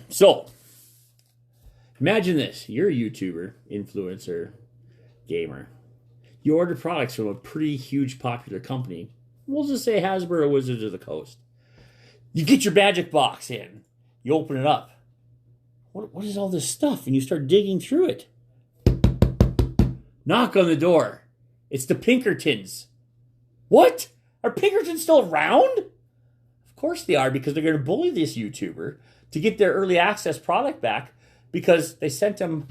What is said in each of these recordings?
So, imagine this. You're a YouTuber, influencer, gamer. You order products from a pretty huge popular company. We'll just say Hasbro or Wizards of the Coast. You get your magic box in. You open it up. What is all this stuff? And you start digging through it. Knock on the door. It's the Pinkertons. What? Are Pinkertons still around? Of course they are, because they're going to bully this YouTuber to get their early access product back because they sent them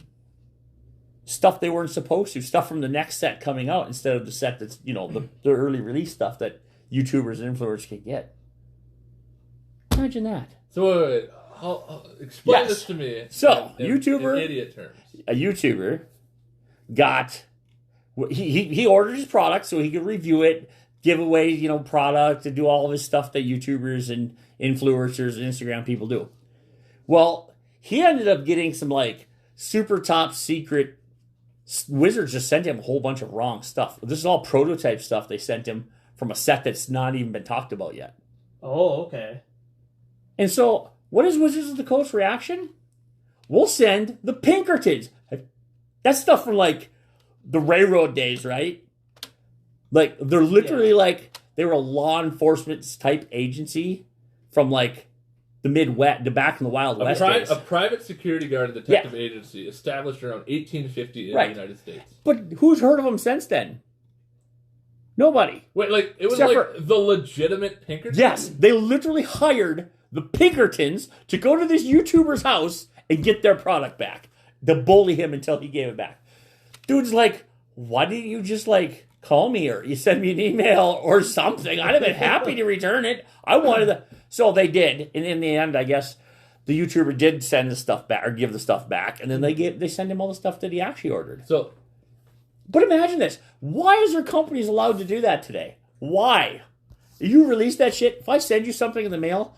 stuff they weren't supposed to, stuff from the next set coming out instead of the set that's, the early release stuff that YouTubers and influencers can get. Imagine that. So wait. Explain this to me. So, in idiot terms. A YouTuber got... He ordered his product so he could review it, give away, product, and do all of his stuff that YouTubers and influencers and Instagram people do. Well, he ended up getting some, super top secret... Wizards just sent him a whole bunch of wrong stuff. This is all prototype stuff they sent him from a set that's not even been talked about yet. Oh, okay. And so... What is Wizards of the Coast reaction? We'll send the Pinkertons. That's stuff from, the railroad days, right? They're literally, they were a law enforcement type agency from, the Midwest, back in the Wild West days. A private security guard and detective agency established around 1850 in the United States. But who's heard of them since then? Nobody. Wait, it was the legitimate Pinkertons? Yes, they literally hired... the Pinkertons to go to this YouTuber's house and get their product back. To bully him until he gave it back. Dude's like, why didn't you just call me or you send me an email or something? I'd have been happy to return it. I wanted to. So they did. And in the end, I guess the YouTuber did send the stuff back or give the stuff back. And then they send him all the stuff that he actually ordered. But imagine this. Why is there companies allowed to do that today? Why? You release that shit. If I send you something in the mail...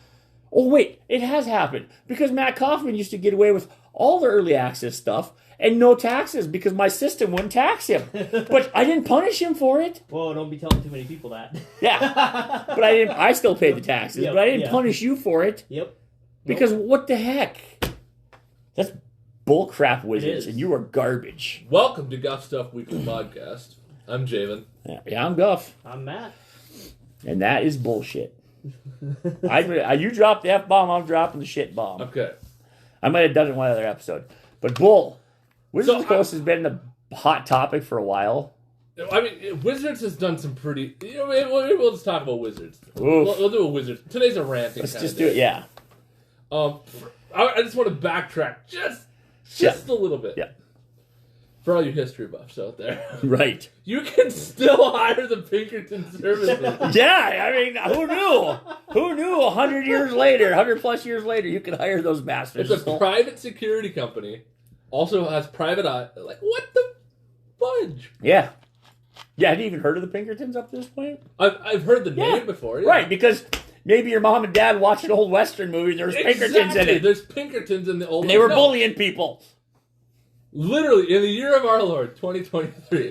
Oh, wait, it has happened. Because Matt Kaufman used to get away with all the early access stuff and no taxes because my system wouldn't tax him. But I didn't punish him for it. Whoa, don't be telling too many people that. Yeah. But I still paid the taxes, but I didn't punish you for it. Yep. Because what the heck? That's bullcrap, Wizards, and you are garbage. Welcome to Guff Stuff Weekly Podcast. I'm Javen. Yeah, I'm Guff. I'm Matt. And that is bullshit. You dropped the F-bomb, I'm dropping the shit bomb. Okay. I might have done it in one other episode. But bull. Wizards of the Coast has been the hot topic for a while. I mean, Wizards has done some pretty... maybe we'll just talk about Wizards. We'll do a Wizards. Today's a ranting Let's kind just of do day. it, yeah. I just want to backtrack just a little bit. Yeah. For all you history buffs out there. Right. You can still hire the Pinkerton services. Yeah, I mean, who knew? Who knew 100 years later, 100 plus years later, you could hire those bastards? It's a private security company. Also has private eye. What the fudge? Yeah. Yeah, have you even heard of the Pinkertons up to this point? I've heard the name before. Yeah. Right, because maybe your mom and dad watched an old Western movie and there was Pinkertons in it. There's Pinkertons in the old... And they were bullying people. Literally, in the year of our Lord, 2023.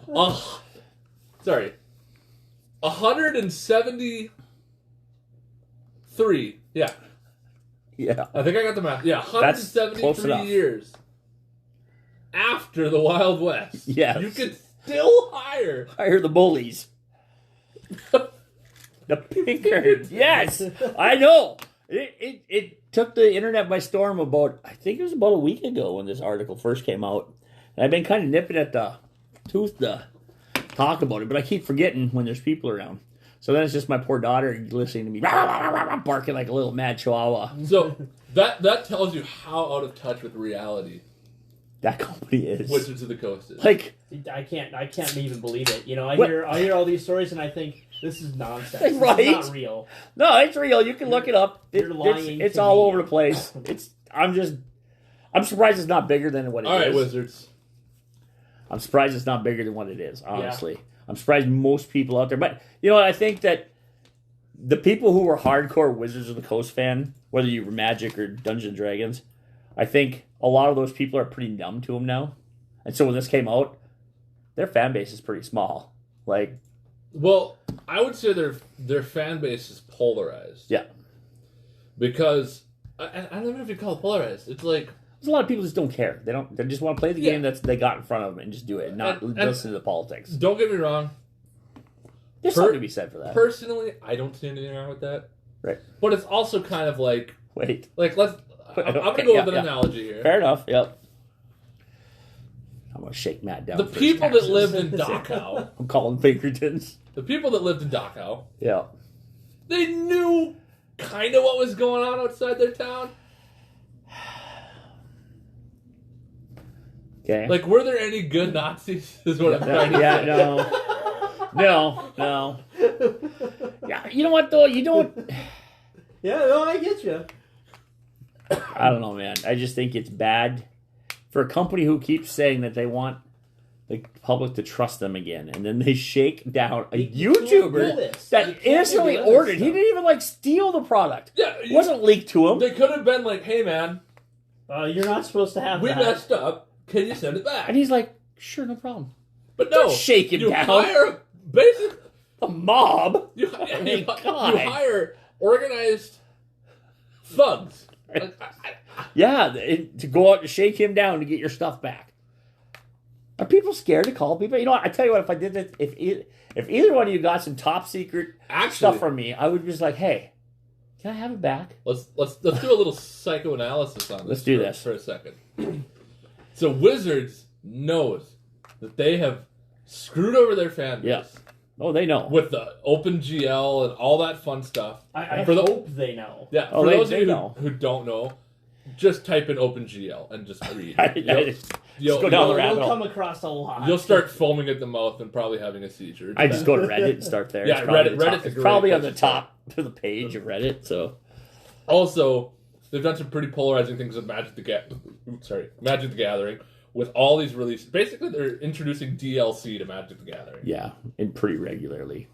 173. Yeah. Yeah. I think I got the math. Yeah, 173 years after the Wild West. Yes. You could still hire the bullies. The Pinkertons. Yes. I know. It took the internet by storm I think it was about a week ago when this article first came out. And I've been kind of nipping at the tooth to talk about it, but I keep forgetting when there's people around. So then it's just my poor daughter listening to me barking like a little mad chihuahua. So that tells you how out of touch with reality that company is. Wizards of the Coast is. I can't even believe it. I hear all these stories and I think this is nonsense. Right? It's not real. No, it's real. You can look it up. You're lying. It's all over the place. I'm surprised it's not bigger than what it is. All right, Wizards. I'm surprised it's not bigger than what it is, honestly. Yeah. I'm surprised most people out there. But, I think that the people who were hardcore Wizards of the Coast fan, whether you were Magic or Dungeons & Dragons, I think a lot of those people are pretty numb to them now. And so when this came out, their fan base is pretty small. Well, I would say their fan base is polarized. Yeah. Because I don't even know if you call it polarized. It's like there's a lot of people just don't care. They just want to play the game they got in front of them and just do it, and not listen to the politics. Don't get me wrong. There's something to be said for that. Personally, I don't see anything wrong with that. Right. But it's also kind of like wait. Like I'm gonna go with an analogy here. Fair enough. Yep. I'm gonna shake Matt down. The people that lived in Dachau. I'm calling Pinkertons. The people that lived in Dachau. Yeah. They knew kind of what was going on outside their town. Okay. Like, were there any good Nazis? Is what I'm trying to say. No. Yeah, you know what though? You don't. Yeah, no, I get you. I don't know, man. I just think it's bad for a company who keeps saying that they want the public to trust them again, and then they shake down a YouTuber that innocently ordered. He didn't even steal the product. Yeah, it wasn't leaked to him. They could have been like, "Hey, man, you're not supposed to have we that. messed up. Can you send it back?" And he's like, "Sure, no problem." But no, don't shake him down. Hire basically a mob. You hire organized thugs. To go out and shake him down to get your stuff back. Are people scared to call people? You know what? I tell you what. If I did this, if either one of you got some top secret stuff from me, I would just like, hey, can I have it back? Let's do a little psychoanalysis on this. Let's do this for a second. So Wizards knows that they have screwed over their fan base. Yeah. Oh, they know. With the OpenGL and all that fun stuff. I hope they know. Yeah, for those of you who don't know, just type in OpenGL and just read. Just go down the rabbit hole. You'll come across a lot. You'll start foaming at the mouth and probably having a seizure. I just go to Reddit and start there. Yeah, Reddit's it's probably on the top of the page of Reddit. So, also, they've done some pretty polarizing things with Magic the Gathering. With all these releases, basically they're introducing DLC to Magic the Gathering. Yeah, and pretty regularly,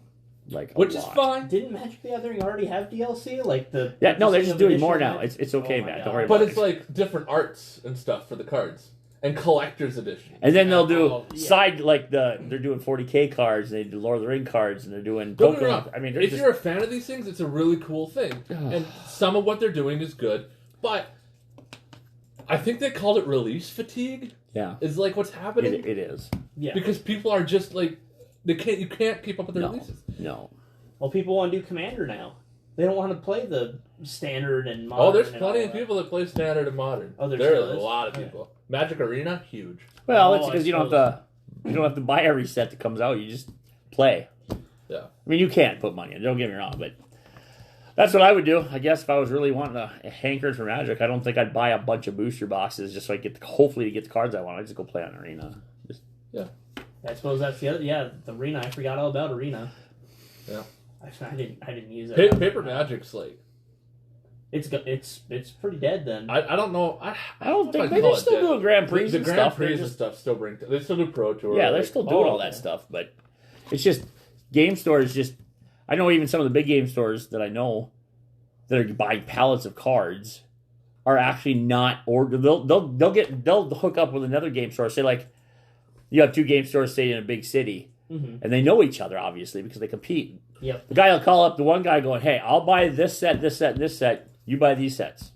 which is fine. Didn't Magic the Gathering already have DLC? They're just doing more now. It's okay, Matt. Don't worry about it. But it's like different arts and stuff for the cards and collector's edition. And then they'll do they're doing 40K cards, and they do Lord of the Ring cards, and they're doing Pokemon. I mean, if you're a fan of these things, it's a really cool thing, and some of what they're doing is good, but I think they called it release fatigue. Yeah, is what's happening. It is. Yeah, because people are just you can't keep up with their releases. No. Well, people want to do Commander now. They don't want to play the standard and modern. Oh, there's plenty of people that play standard and modern. Oh, there are a lot of people. Magic Arena, huge. Well, it's because you don't have to buy every set that comes out. You just play. Yeah. I mean, you can't put money in. Don't get me wrong, but that's what I would do. I guess if I was really wanting a hankering for Magic, I don't think I'd buy a bunch of booster boxes just so I hopefully to get the cards I want. I'd just go play on Arena. I suppose that's the other. Yeah, the Arena. I forgot all about Arena. Yeah. I didn't use it. Paper Magic's it's pretty dead then. I don't know. I don't think they're still doing Grand Prix. The Grand Prix and stuff still they still do Pro Tour. Yeah, they're still doing all that stuff, but it's just game stores. I know even some of the big game stores that I know that are buying pallets of cards are actually not ordered. They'll hook up with another game store. Say you have two game stores say in a big city, and they know each other obviously because they compete. Yep. The guy will call up the one guy going, "Hey, I'll buy this set, this set, and this set. You buy these sets,"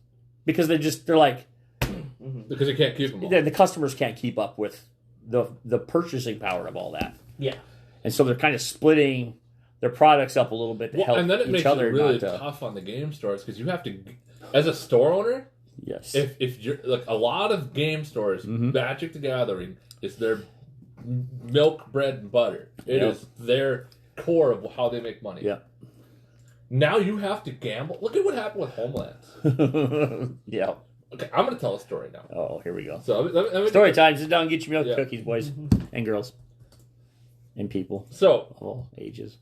because they're like because they can't keep them all. The customers can't keep up with the purchasing power of all that. Yeah. And so they're kind of splitting their products up a little bit to help each other. And then it makes it really tough on the game stores because you have to, as a store owner. Yes. If you're a lot of game stores, Magic the Gathering is their milk, bread, and butter. It is their core of how they make money. Yeah. Now you have to gamble. Look at what happened with Homelands. Yeah. Okay, I'm going to tell a story now. Oh, here we go. So let me story time. Sit down and get your milk cookies, boys and girls and people. So of all ages.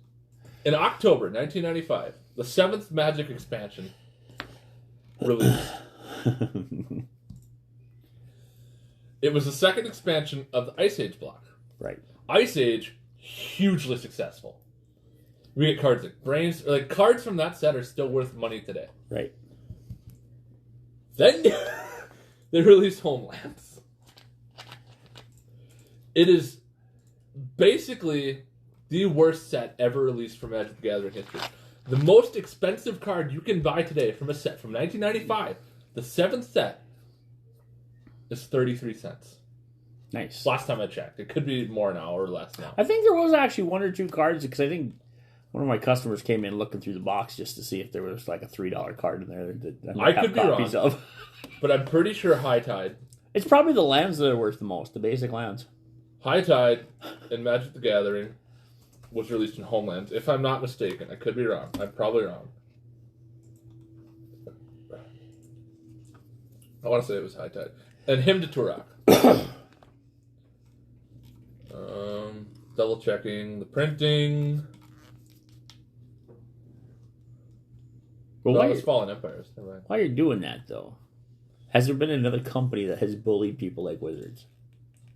In October 1995, the 7th Magic expansion released. It was the second expansion of the Ice Age block. Right. Ice Age, hugely successful. We get cards like Brains, cards from that set are still worth money today. Right. Then they released Homelands. It is basically the worst set ever released from Magic the Gathering history. The most expensive card you can buy today from a set from 1995 The 7th set is 33 cents. Nice. Last time I checked. It could be more now or less now. I think there was actually 1 or 2 cards because I think one of my customers came in looking through the box just to see if there was like a $3 card in there that I could be wrong. Of. But I'm pretty sure High Tide. It's probably the lands that are worth the most, the basic lands. High Tide and Magic the Gathering was released in Homelands. If I'm not mistaken, I could be wrong. I'm probably wrong. I want to say it was High Tide. And Hymn to Turok. Double checking the printing. Well, No, it's Fallen Empires. Never mind. While you're doing that, though, has there been another company that has bullied people like Wizards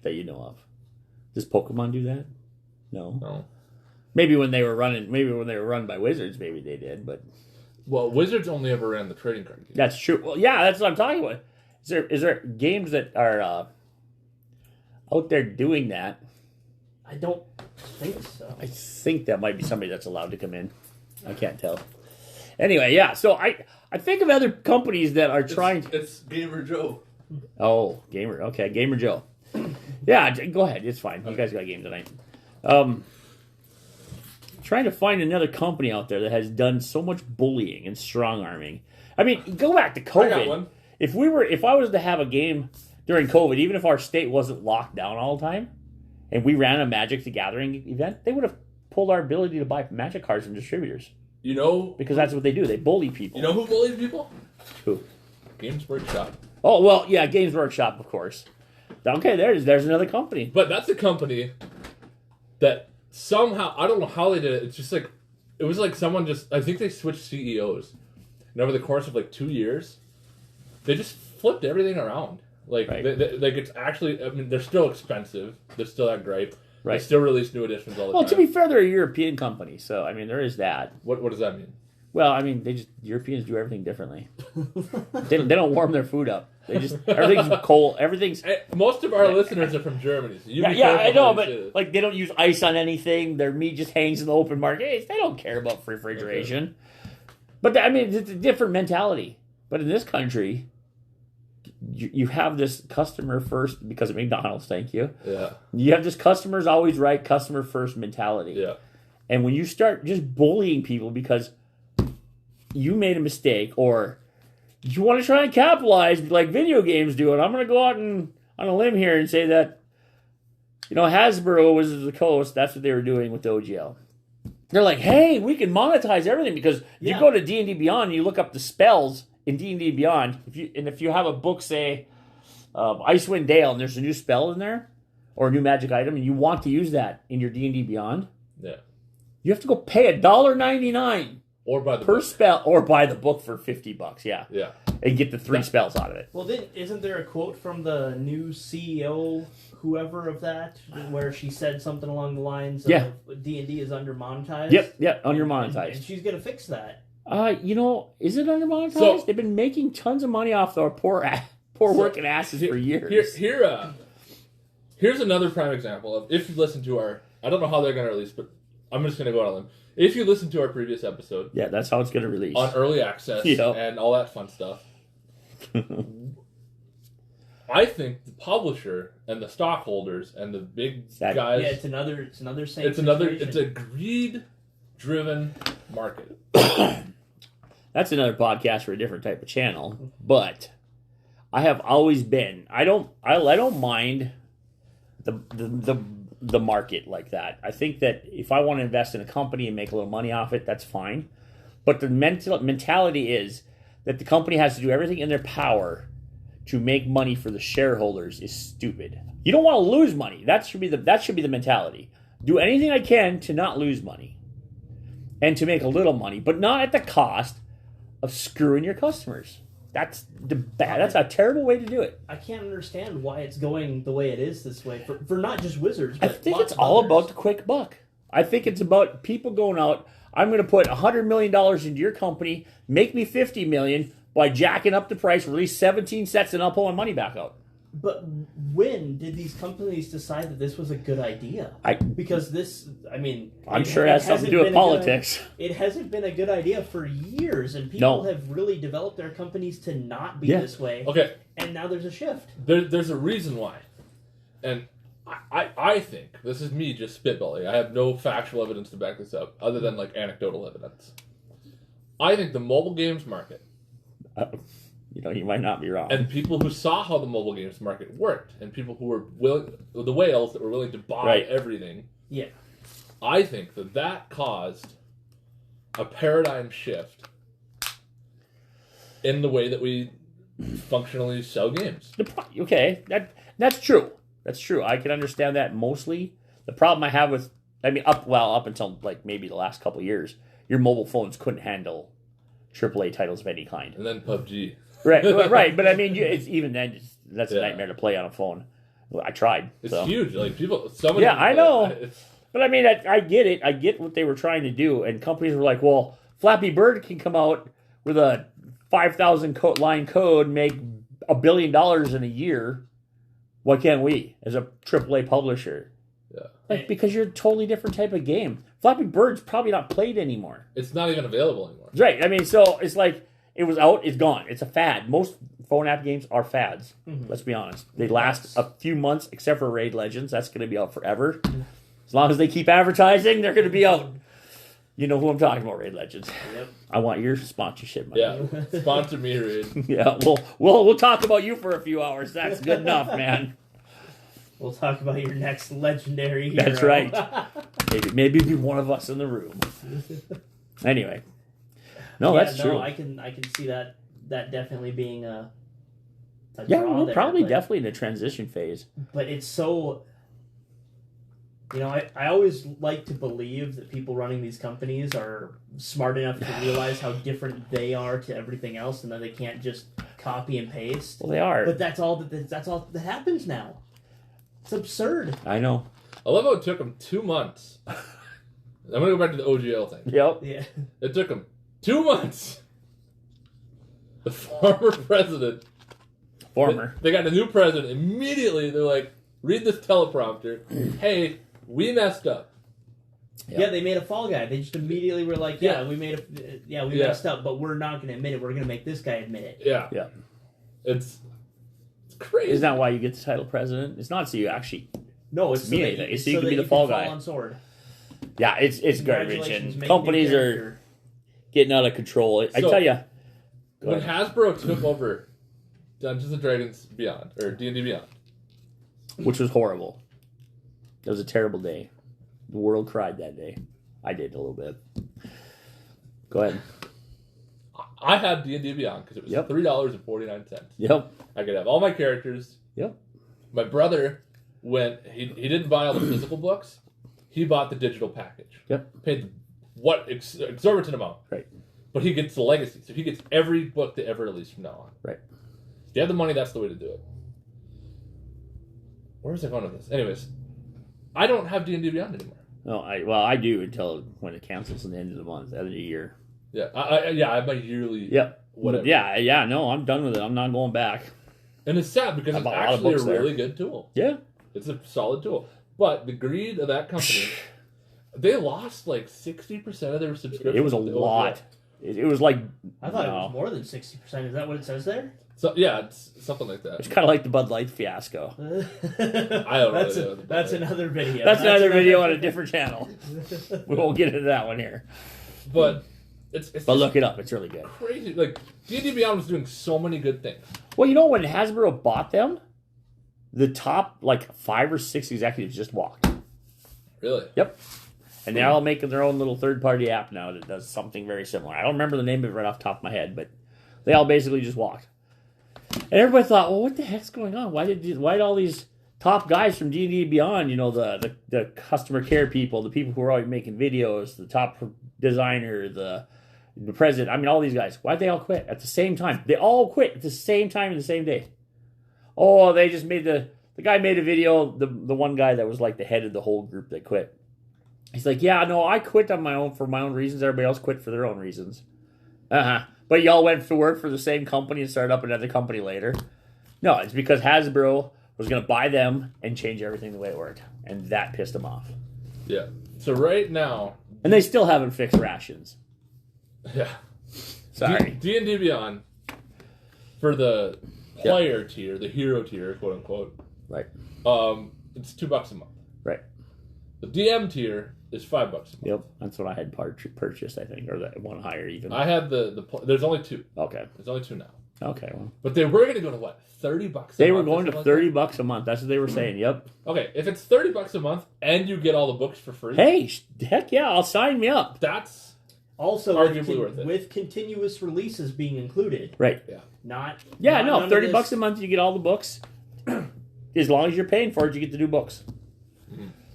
that you know of? Does Pokemon do that? No. No. Maybe when they were run by Wizards, maybe they did, but Well, Wizards only ever ran the trading card game. that's true. Well, yeah, that's what I'm talking about. Is there games that are out there doing that? I don't think so. I think that might be somebody that's allowed to come in. I can't tell. Anyway, yeah. So I think of other companies that are trying. It's Gamer Joe. Oh, Gamer. Okay, Gamer Joe. Yeah, go ahead. It's fine. You guys got a game tonight. Trying to find another company out there that has done so much bullying and strong arming. I mean, go back to COVID. I got one. If I was to have a game during COVID, even if our state wasn't locked down all the time, and we ran a Magic the Gathering event, they would have pulled our ability to buy Magic cards from distributors. You know, Because that's what they do. They bully people. you know who bullied people? Who? Games Workshop. Oh, well, yeah, Games Workshop, of course. Okay, there's another company. But that's a company that somehow, I don't know how they did it. It's just like, it was like someone just, I think they switched CEOs. And over the course of like 2 years, they just flipped everything around. Like, Right. like it's actually, I mean, they're still expensive. They're still that great. Right. They still release new editions all the Well, time. to be fair, they're a European company, so, I mean, there is that. What does that mean? Well, I mean, Europeans do everything differently. they don't warm their food up. They just, everything's cold, everything's... Most of our listeners are from Germany, so you be Yeah, careful I know, how but you say this. like they don't use ice on anything. Their meat just hangs in the open market. They don't care about refrigeration. But I mean, it's a different mentality. But in this country, you have this customer first because of McDonald's. Thank you. Yeah, You have this customer's always right, customer first mentality. yeah. And when you start just bullying people because you made a mistake or you want to try and capitalize like video games do, and I'm going to go out and on a limb here and say that, Hasbro was the coast. That's what they were doing with the OGL. They're like, hey, we can monetize everything because you go to D&D Beyond and you look up the spells in D&D Beyond. If you have a book, say, Icewind Dale, and there's a new spell in there or a new magic item, and you want to use that in your D&D Beyond, Yeah. you have to go pay $1.99 Or by the per book. spell, or buy the book for $50. Yeah, Yeah. and get the 3 spells out of it. Well, isn't there a quote from the new CEO, whoever of that, where she said something along the lines of D&D is under monetized? Yep, under monetized. And she's gonna fix that. Is it under monetized? So- They've been making tons of money off our poor working asses for years. Here's another prime example of if you listen to our. I don't know how they're going to release, but I'm just going to go on a limb. If you listen to our previous episode Yeah, that's how it's going to release. on early access Yeah. and all that fun stuff, I think the publisher and the stockholders and the big That- guys. Yeah, it's another same. It's a greed-driven market. That's another podcast for a different type of channel. But I have always been. I don't mind the market like that. I think that if I want to invest in a company and make a little money off it, that's fine. But the mentality is that the company has to do everything in their power to make money for the shareholders is stupid. You don't want to lose money. That should be the mentality. Do anything I can to not lose money and to make a little money, but not at the cost of screwing your customers. That's a terrible way to do it. I can't understand why it's going the way it is this way for not just Wizards. I But think lots it's of all others. about the quick buck. I think it's about people going out. I'm going to put $100 million into your company, make me $50 million by jacking up the price, release 17 sets, and I'll pull my money back out. But when did these companies decide that this was a good idea? Because this, I mean... I'm sure it has something to do with politics. It hasn't been a good idea for years, and people have really developed their companies to not be this way. Okay. And now there's a shift. There's a reason why. And I think, this is me just spitballing, I have no factual evidence to back this up, other than like anecdotal evidence. I think the mobile games market... you might not be wrong. And people who saw how the mobile games market worked, and people who were the whales that were willing to buy everything. Yeah. I think that caused a paradigm shift in the way that we functionally sell games. Okay, that's true. That's true. I can understand that mostly. The problem I have with, up until like maybe the last couple of years, your mobile phones couldn't handle AAA titles of any kind. And then PUBG. Right. But it's even then, that's a nightmare to play on a phone. Well, I tried. It's huge. Like people, I know. But I get it. I get what they were trying to do, and companies were like, "Well, Flappy Bird can come out with a 5,000 line code, make $1 billion in a year. Why can't we, as a AAA publisher?" Yeah. Because you're a totally different type of game. Flappy Bird's probably not played anymore. It's not even available anymore. Right. So it's like, it was out, it's gone. It's a fad. Most phone app games are fads. Mm-hmm. Let's be honest. They last a few months, except for Raid Legends. That's going to be out forever. As long as they keep advertising, they're going to be out. You know who I'm talking about, Raid Legends. Yep. I want your sponsorship money. Yeah. Sponsor me, Raid. Yeah. We'll talk about you for a few hours. That's good enough, man. We'll talk about your next legendary hero. That's right. Maybe be one of us in the room. Anyway. No, that's true. I can see that definitely being a we're probably definitely in a transition phase. But it's so... I always like to believe that people running these companies are smart enough to realize how different they are to everything else, and that they can't just copy and paste. Well, they are. But that's all that happens now. It's absurd. I know. I love how it took them 2 months. I'm going to go back to the OGL thing. Yep. Yeah. It took them 2 months. The former president. They got a new president. Immediately, they're like, read this teleprompter. Hey, we messed up. Yep. Yeah, they made a fall guy. They just immediately were like, we messed up, but we're not going to admit it. We're going to make this guy admit it. Yeah. Yeah. It's crazy. Isn't that why you get the title president? It's not so you actually... No, it's so anything. It's so you can be the fall guy. On sword. Yeah, it's garbage, and companies are getting out of control. I tell you, when Hasbro took over Dungeons and Dragons Beyond, or D&D Beyond, which was horrible. It was a terrible day. The world cried that day. I did a little bit. Go ahead. I had D&D Beyond because it was $3.49. Yep. I could have all my characters. Yep. My brother he didn't buy all the physical books. He bought the digital package. Yep. Paid exorbitant amount. Right. But he gets the legacy, so he gets every book they ever release from now on. Right. If you have the money, that's the way to do it. Where is I going with this? Anyways, I don't have D&D Beyond anymore. No, I do until when it cancels at the end of the month, end of the year. Yeah, I have my yearly. Yep. Whatever. Yeah. No, I'm done with it. I'm not going back. And it's sad because it's actually a really good tool. Yeah. It's a solid tool. But the greed of that company, they lost like 60% of their subscriptions. It was a lot. It was like... I thought it was more than 60%. Is that what it says there? So yeah, it's something like that. It's kind of like the Bud Light fiasco. I don't know. That's another video. That's another video on a different channel. We won't get into that one here. But but look it up. It's really good. Crazy. Like D&D Beyond was doing so many good things. Well, when Hasbro bought them, the top 5 or 6 executives just walked. Really? Yep. And they're all making their own little third-party app now that does something very similar. I don't remember the name of it right off the top of my head, but they all basically just walked. And everybody thought, well, what the heck's going on? Why did all these top guys from D&D Beyond, the customer care people, the people who are always making videos, the top designer, the president, all these guys, why'd they all quit at the same time? They all quit at the same time in the same day. Oh, they just made the guy made a video, the one guy that was like the head of the whole group that quit. He's like, yeah, no, I quit on my own for my own reasons. Everybody else quit for their own reasons. But y'all went to work for the same company and started up another company later. No, it's because Hasbro was going to buy them and change everything the way it worked. And that pissed them off. Yeah. So right now... And they still haven't fixed rations. Yeah. Sorry. D&D Beyond, for the player tier, the hero tier, quote unquote, Right. it's $2 a month. Right. The DM tier is $5 a month. Yep. That's what I had purchased, I think. Or that one higher even. I had there's only 2. Okay. There's only 2 now. Okay. Well, But they were going to go to what? $30 a month? they were going to something like $30 a month. That's what they were saying. Yep. that? Okay, if it's $30 a month and you get all the books for free, Hey, heck yeah, I'll sign me up. that's Also, arguably worth it. with continuous releases being included. Right. Not. Yeah, not no, none of $30 this- a month, you get all the books. As long as you're paying for it, you get the new books.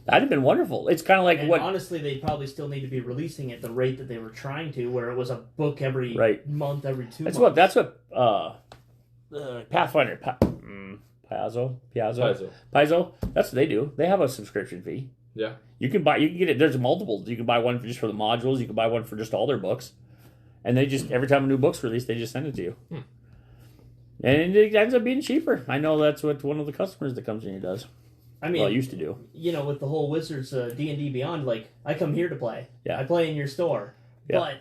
That'd have been wonderful. It's kind of like And what. honestly, they probably still need to be releasing at the rate that they were trying to, where it was a book every month, every 2 months. That's what Pathfinder, Paizo. That's what they do. They have a subscription fee. Yeah. You can get it. There's multiples. You can buy one just for the modules. You can buy one for just all their books. And they just, every time a new book's released, they just send it to you. And it ends up being cheaper. I know that's what one of the customers that comes in here does. I mean, Well, I used to do. You know, with the whole Wizards D&D Beyond, like, I come here to play. Yeah. I play in your store. Yeah. But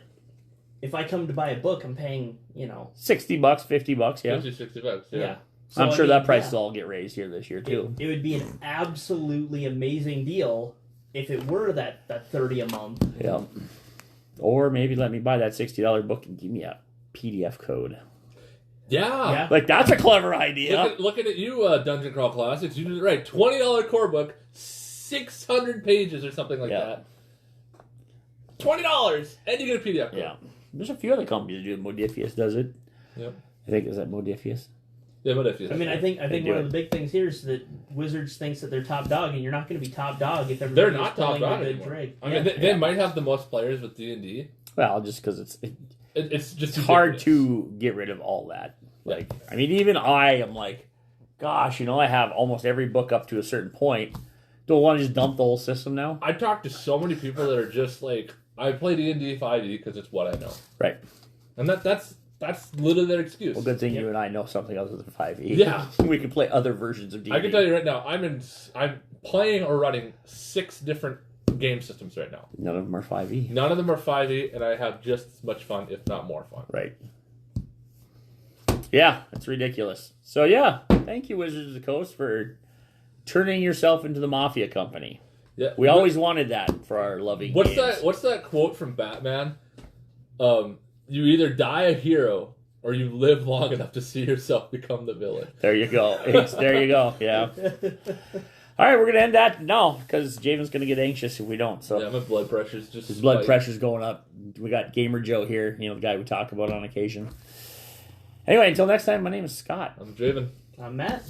if I come to buy a book, I'm paying, $60, $50, yeah. $50, $60. Yeah. So, I'm I sure mean, that price yeah. will all get raised here this year, too. It would be an absolutely amazing deal if it were that $30 a month. Yeah. Or maybe let me buy that $60 book and give me a PDF code. Yeah. Like, that's a clever idea. Looking at you, Dungeon Crawl Classics. You did it right. $20 core book, 600 pages or something like that. $20, and you get a PDF code. Yeah. There's a few other companies that do it. Modifius does it. Yep. I think, is that Modifius? Yeah, but if you... I mean, I think do one of it. the big things here is that Wizards thinks that they're top dog, and you're not going to be top dog if They're everybody's not top pulling dog a good anymore. drag. I mean, they might have the most players with D&D. Well, just because It's just it's hard ridiculous. to get rid of all that. Like, I mean, even I am like, gosh, I have almost every book up to a certain point. Don't want to just dump the whole system now. I talk to so many people that are just like, I play D&D 5e because it's what I know. Right. And that's literally their excuse. Well, good thing you and I know something other than 5e. Yeah. We can play other versions of D&D. I can tell you right now, I'm playing or running 6 different game systems right now. None of them are 5e. None of them are 5e, and I have just as much fun, if not more fun. Right. Yeah, it's ridiculous. So, yeah, thank you, Wizards of the Coast, for turning yourself into the Mafia Company. Yeah, We always wanted that for our loving What's games. What's that quote from Batman? You either die a hero or you live long enough to see yourself become the villain. There you go. There you go. Yeah. All right, we're going to end that now because Javen's going to get anxious if we don't. So Yeah, my blood pressure's just his blood spiked. pressure's going up. We got Gamer Joe here, the guy we talk about on occasion. Anyway, until next time, my name is Scott. I'm driven. Matt.